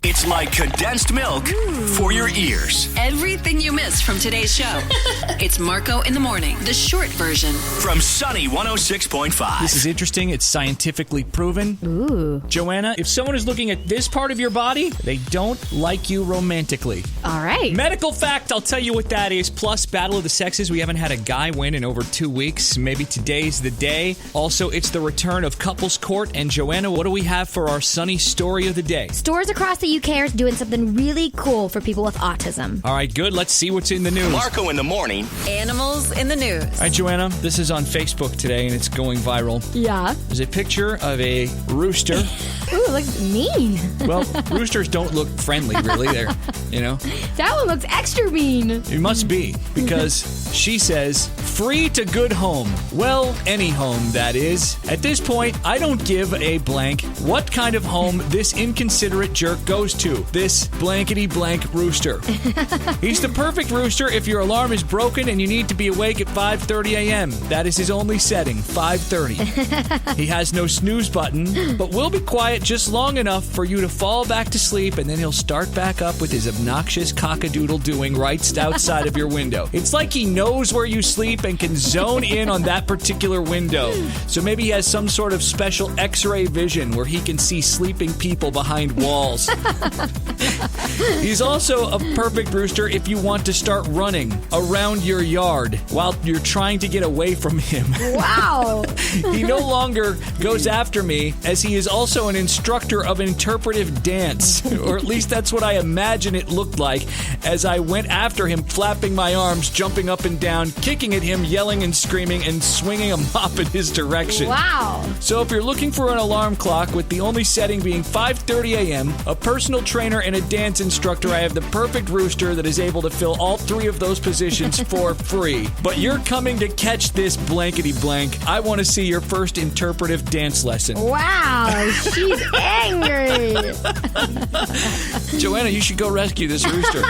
It's like condensed milk for your ears. Everything you missed from today's show. It's Marco in the Morning, the short version. From Sunny 106.5. This is interesting. It's scientifically proven. Ooh. Joanna, if someone is looking at this part of your body, they don't like you romantically. All right. Medical fact, I'll tell you what that is. Plus, Battle of the Sexes. We haven't had a guy win in over 2 weeks. Maybe today's the day. Also, it's the return of Couples Court. And Joanna, what do we have for our sunny story of the day? Stores across the UK are doing something really cool for people with autism. All right, good. Let's see what's in the news. Marco in the Morning. Animals in the news. All right, Joanna, this is on Facebook today, and it's going viral. Yeah. There's a picture of a rooster. Ooh, it looks mean. Well, roosters don't look friendly, really. They're, That one looks extra mean. It must be, because she says, free to good home. Well, any home, that is. At this point, I don't give a blank what kind of home this inconsiderate jerk goes to. This blankety blank rooster. He's the perfect rooster if your alarm is broken and you need to be awake at 5:30 a.m. That is his only setting, 5:30. He has no snooze button, but will be quiet just long enough for you to fall back to sleep, and then he'll start back up with his obnoxious cockadoodle doing right outside of your window. It's like he knows where you sleep and can zone in on that particular window. So maybe he has some sort of special X-ray vision where he can see sleeping people behind walls. He's also a perfect rooster if you want to start running around your yard while you're trying to get away from him. Wow. He no longer goes after me, as he is also an instructor of interpretive dance. Or at least that's what I imagine it looked like as I went after him, flapping my arms, jumping up and down, kicking at him, yelling and screaming, and swinging a mop in his direction. Wow. So if you're looking for an alarm clock with the only setting being 5:30 a.m., a personal trainer and a dance instructor, I have the perfect rooster that is able to fill all three of those positions for free. But you're coming to catch this blankety blank. I want to see your first interpretive dance lesson. Wow. She's angry. Joanna, you should go rescue this rooster.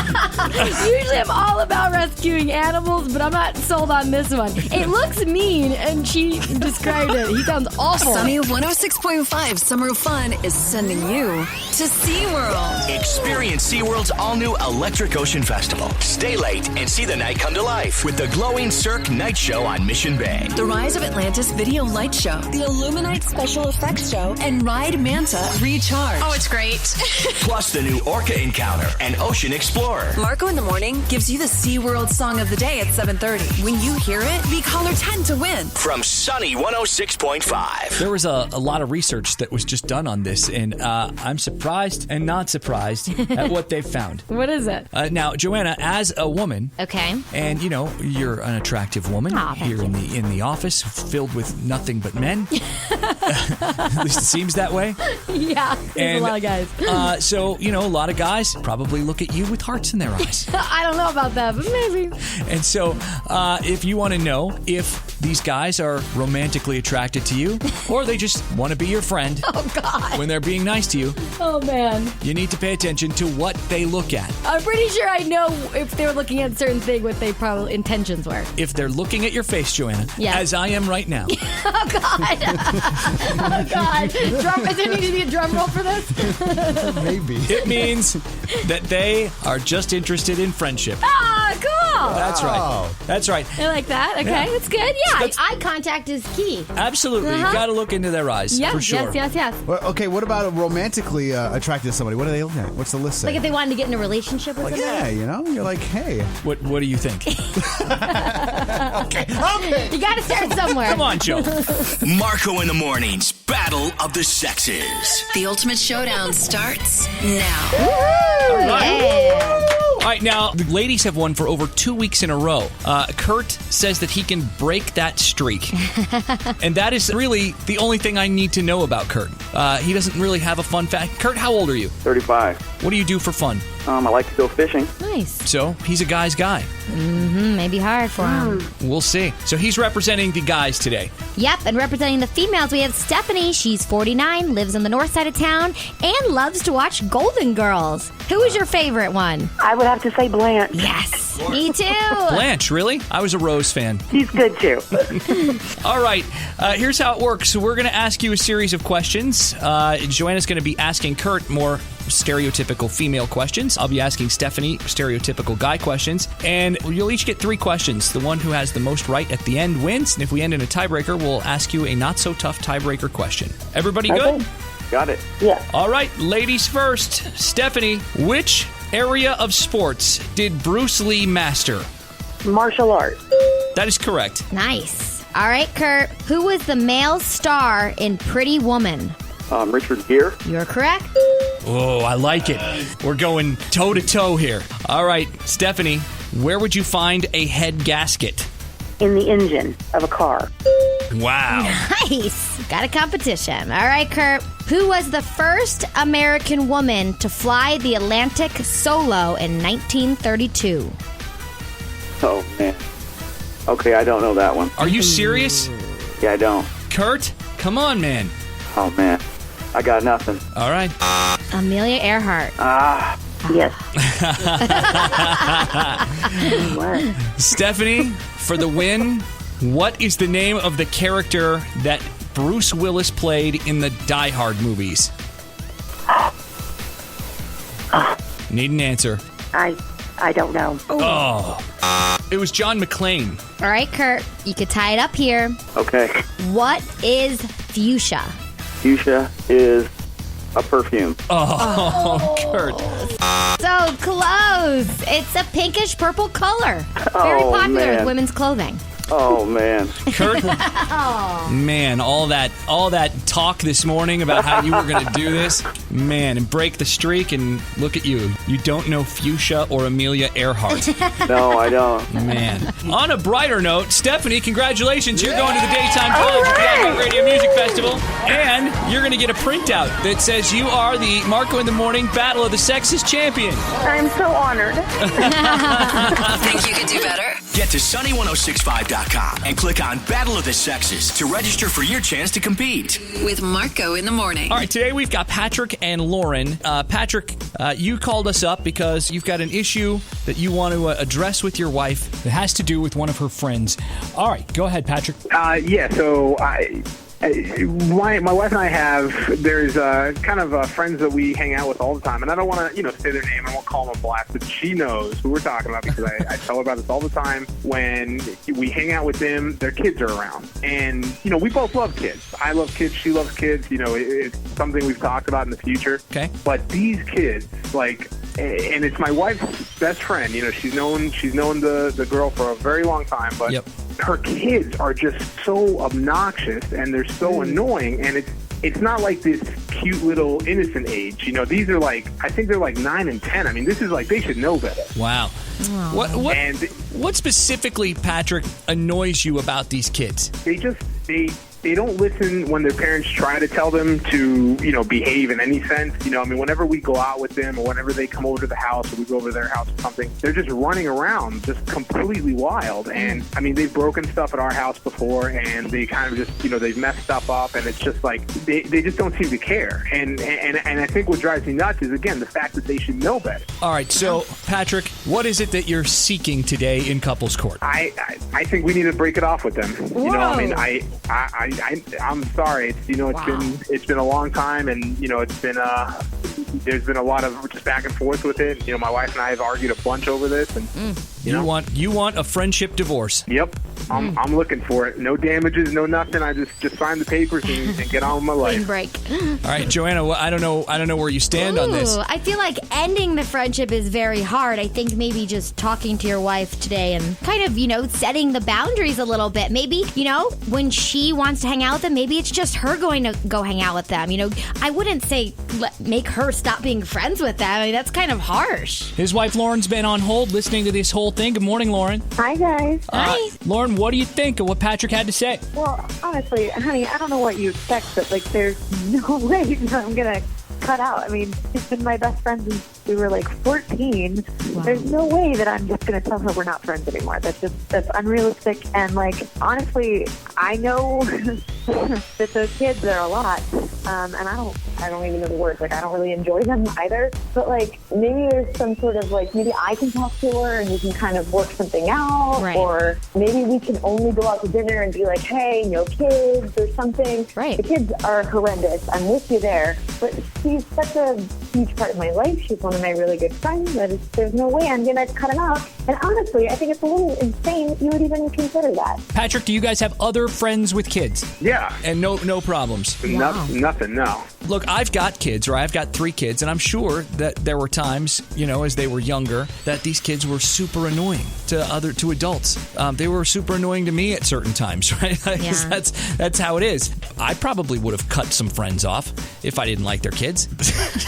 Usually I'm all about rescuing animals, but I'm not sold on this one. It looks mean, and she described it. He sounds awful. Sunny 106.5 Summer of Fun is sending you to SeaWorld. Experience SeaWorld's all-new Electric Ocean Festival. Stay late and see the night come to life with the glowing Cirque Night Show on Mission Bay. The Rise of Atlantis Video Light Show, the Illuminite Special Effects Show, and Ride Manta Recharge. Oh, it's great. Plus the new Orca Encounter and Ocean Explorer. Marco in the Morning gives you the SeaWorld song of the day at 7:30. When you hear it, be caller 10 to win. From Sunny 106.5. There was a lot of research that was just done on this, and I'm surprised and not surprised at what they found. What is it? Now, Joanna, as a woman, Okay. and you're an attractive woman Aw, thank here in the office, filled with nothing but men. At least it seems that way. Yeah, there's a lot of guys. So, a lot of guys probably look at you with hearts in their eyes. I don't know about that, but maybe. And so, if you want to know if these guys are romantically attracted to you, or they just want to be your friend Oh, God. when they're being nice to you, Oh, man. you need to pay attention to what they look at. I'm pretty sure I know if they were looking at a certain thing, what they probably intentions were. If they're looking at your face, Joanna, Yeah. as I am right now. Oh, God. Oh, God. Does there need to be a drum roll for this? Maybe. It means that they are just interested in friendship. Ah, cool. That's right. That's right. I like that. Okay, Yeah. that's good. Yeah, That's- eye contact is key. Absolutely. Uh-huh. You got to look into their eyes, Yes, for sure. yes. Well, okay, what about romantically attracted to somebody? What are they looking at? What's the list say? Like if they wanted to get in a relationship with Like, somebody. yeah, you're like, hey. What do you think? Okay. You got to start somewhere. Come on, Joe. Marco in the Morning's Battle of the Sexes. The Ultimate Showdown starts now. Yeah. All right, now, the ladies have won for over 2 weeks in a row. Kurt says that he can break that streak. And that is really the only thing I need to know about Kurt. He doesn't really have a fun fact. Kurt, how old are you? 35. What do you do for fun? I like to go fishing. Nice. So, he's a guy's guy. Maybe hard for him. We'll see. So, he's representing the guys today. Yep, and representing the females, we have Stephanie. She's 49, lives on the north side of town, and loves to watch Golden Girls. Who is your favorite one? I would have to say Blanche. Yes. Me too. Blanche, really? I was a Rose fan. He's good too. All right, here's how it works. So we're going to ask you a series of questions. Joanna's going to be asking Kurt more stereotypical female questions. I'll be asking Stephanie stereotypical guy questions. And you'll each get 3 questions. The one who has the most right at the end wins. And if we end in a tiebreaker, we'll ask you a not-so-tough tiebreaker question. Everybody good? Got it. Yeah. All right, ladies first. Stephanie, which area of sports did Bruce Lee master? Martial arts. That is correct. Nice. All right, Kurt. Who was the male star in Pretty Woman? Richard Gere. You're correct. Oh, I like it. We're going toe-to-toe here. All right, Stephanie, where would you find a head gasket? In the engine of a car. Wow. Nice. Got a competition. All right, Kurt. Who was the first American woman to fly the Atlantic solo in 1932? Oh, man. Okay, I don't know that one. Are you serious? Yeah, I don't. Kurt, come on, man. Oh, man. I got nothing. All right. Amelia Earhart. Yes. Stephanie, for the win, what is the name of the character that Bruce Willis played in the Die Hard movies? Need an answer. I don't know. Oh. It was John McClane. All right, Kurt. You could tie it up here. Okay. What is fuchsia? Fuchsia is a perfume. Oh, Kurt. So close. It's a pinkish purple color. Very popular man. with women's clothing. Oh, man. Kurt, man, all that talk this morning about how you were going to do this, man, and break the streak, and look at you. You don't know Fuchsia or Amelia Earhart. No, I don't. Man. On a brighter note, Stephanie, congratulations. You're going to the Daytime College of Dynamic Radio Music Festival, and you're going to get a printout that says you are the Marco in the Morning Battle of the Sexes champion. I'm so honored. Think you could do better? Get to sunny1065.com and click on Battle of the Sexes to register for your chance to compete. With Marco in the Morning. All right, today we've got Patrick and Lauren. Patrick, you called us up because you've got an issue that you want to address with your wife. It has to do with one of her friends. All right, go ahead, Patrick. So my wife and I there's kind of friends that we hang out with all the time, and I don't want to, say their name. I won't call them a blast, but she knows who we're talking about because I tell her about this all the time. When we hang out with them, their kids are around, and we both love kids. I love kids. She loves kids. It's something we've talked about in the future. Okay. But these kids, and it's my wife's best friend. She's known the girl for a very long time, but. Yep. Her kids are just so obnoxious and they're so annoying, and it's not like this cute little innocent age. These are I think they're 9 and 10. I mean, this is they should know better. Wow. What specifically, Patrick, annoys you about these kids? They don't listen when their parents try to tell them to, behave in any sense. Whenever we go out with them or whenever they come over to the house or we go over to their house or something, they're just running around just completely wild. And, they've broken stuff at our house before, and they kind of just, they've messed stuff up, and it's just they just don't seem to care. And I think what drives me nuts is, again, the fact that they should know better. All right, so, Patrick, what is it that you're seeking today in couples court? I think we need to break it off with them. I'm sorry. It's been a long time, and there's been a lot of just back and forth with it. My wife and I have argued a bunch over this, and you want a friendship divorce. Yep. I'm looking for it. No damages, no nothing. I just sign the papers and get on with my life. Break. All right, Joanna. I don't know where you stand on this. I feel like ending the friendship is very hard. I think maybe just talking to your wife today and kind of setting the boundaries a little bit. Maybe when she wants to hang out with them, maybe it's just her going to go hang out with them. I wouldn't say make her stop being friends with them. That's kind of harsh. His wife Lauren's been on hold listening to this whole thing. Good morning, Lauren. Hi, guys. Hi. Lauren, what do you think of what Patrick had to say? Well, honestly, honey, I don't know what you expect, but there's no way that I'm going to cut out. She's been my best friend since we were 14. Wow. There's no way that I'm just going to tell her we're not friends anymore. That's unrealistic. And honestly, I know that those kids are a lot. And I I don't even know the words. Like, I don't really enjoy them either. But, like, maybe there's some sort of, like, maybe I can talk to her and we can kind of work something out. Right. Or maybe we can only go out to dinner and be like, hey, no kids or something. Right. The kids are horrendous. I'm with you there. But she's such a huge part of my life. She's one of my really good friends. There's no way I'm going to cut him out. And honestly, I think it's a little insane that you would even consider that. Patrick, do you guys have other friends with kids? Yeah. And no problems. Nothing, no. Look, I've got kids, or I've got 3 kids, and I'm sure that there were times, as they were younger, that these kids were super annoying to adults. They were super annoying to me at certain times, right? Yeah. That's how it is. I probably would have cut some friends off if I didn't like their kids.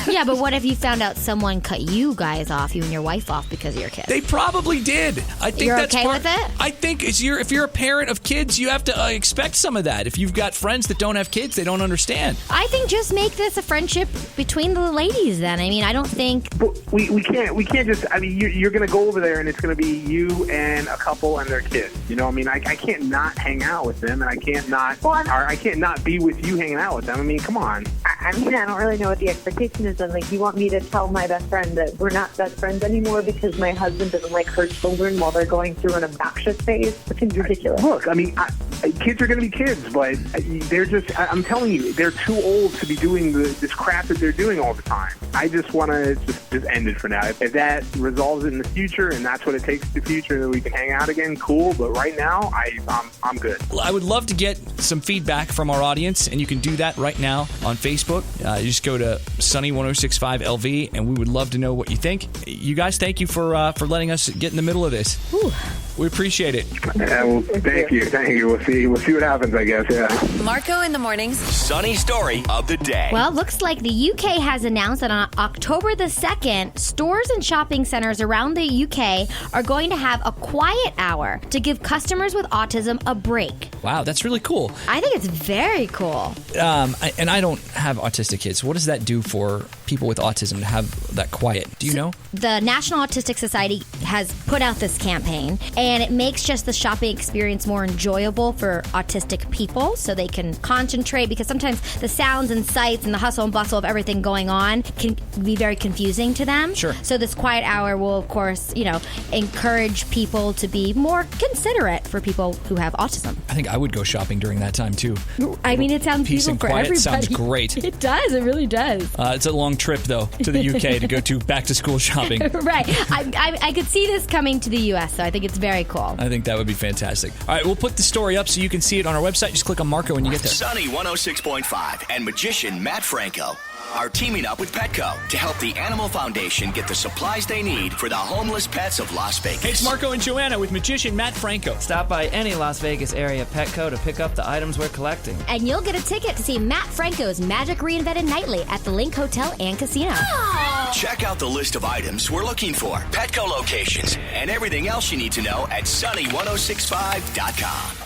Yeah, but what if you found out someone cut you guys off, you and your wife off, because of your kids? They probably did. I think You're that's okay with it? I think if you're a parent of kids, you have to expect some of that. If you've got friends that don't have kids, they don't understand. I think just make this a friendship between the ladies then. I mean, I don't think... But we can't just, I mean, you're going to go over there and it's going to be you and a couple and their kids. I mean, I can't not hang out with them, and I can't not be with you hanging out with them. I mean, come on. I mean, I don't really know what the expectation is. And like, you want me to tell my best friend that we're not best friends anymore because my husband doesn't like her children while they're going through an obnoxious phase? It seems ridiculous. Look, I mean, kids are going to be kids, but they're just, I'm telling you, they're too old to be doing this crap that they're doing all the time. I just want to just end it for now. If that resolves it in the future and that's what it takes in the future, that we can hang out again, cool. But right now, I'm good. I would love to get some feedback from our audience, and you can do that right now on Facebook. You just go to Sunny1065LV, and we would love to know what you think. You guys, thank you for letting us get in the middle of this. Whew. We appreciate it. Well, thank you. We'll see what happens, I guess. Yeah. Marco in the mornings. Sunny story of the day. Well, it looks like the UK has announced that on October the 2nd, stores and shopping centers around the UK are going to have a quiet hour to give customers with autism a break. Wow, that's really cool. I think it's very cool. And I don't have autistic kids. What does that do for people with autism to have that quiet? Do you know? The National Autistic Society has put out this campaign, and it makes just the shopping experience more enjoyable for autistic people so they can concentrate, because sometimes the sounds and sights and the hustle and bustle of everything going on can be very confusing to them. Sure. So this quiet hour will, of course, encourage people to be more considerate for people who have autism. I think I would go shopping during that time, too. I mean, it sounds Peace peaceful and for quiet everybody. sounds great. It does. It really does. It's a long trip, though, to the UK to go to back-to-school shopping. Right. I could see this coming to the U.S., so I think it's very cool. I think that would be fantastic. All right, we'll put the story up so you can see it on our website. Just click on Marco when you get there. Sunny 106.5 and magician Matt Franco are teaming up with Petco to help the Animal Foundation get the supplies they need for the homeless pets of Las Vegas. Hey, it's Marco and Joanna with magician Matt Franco. Stop by any Las Vegas area Petco to pick up the items we're collecting. And you'll get a ticket to see Matt Franco's Magic Reinvented Nightly at the Link Hotel and Casino. Check out the list of items we're looking for, Petco locations, and everything else you need to know at sunny1065.com.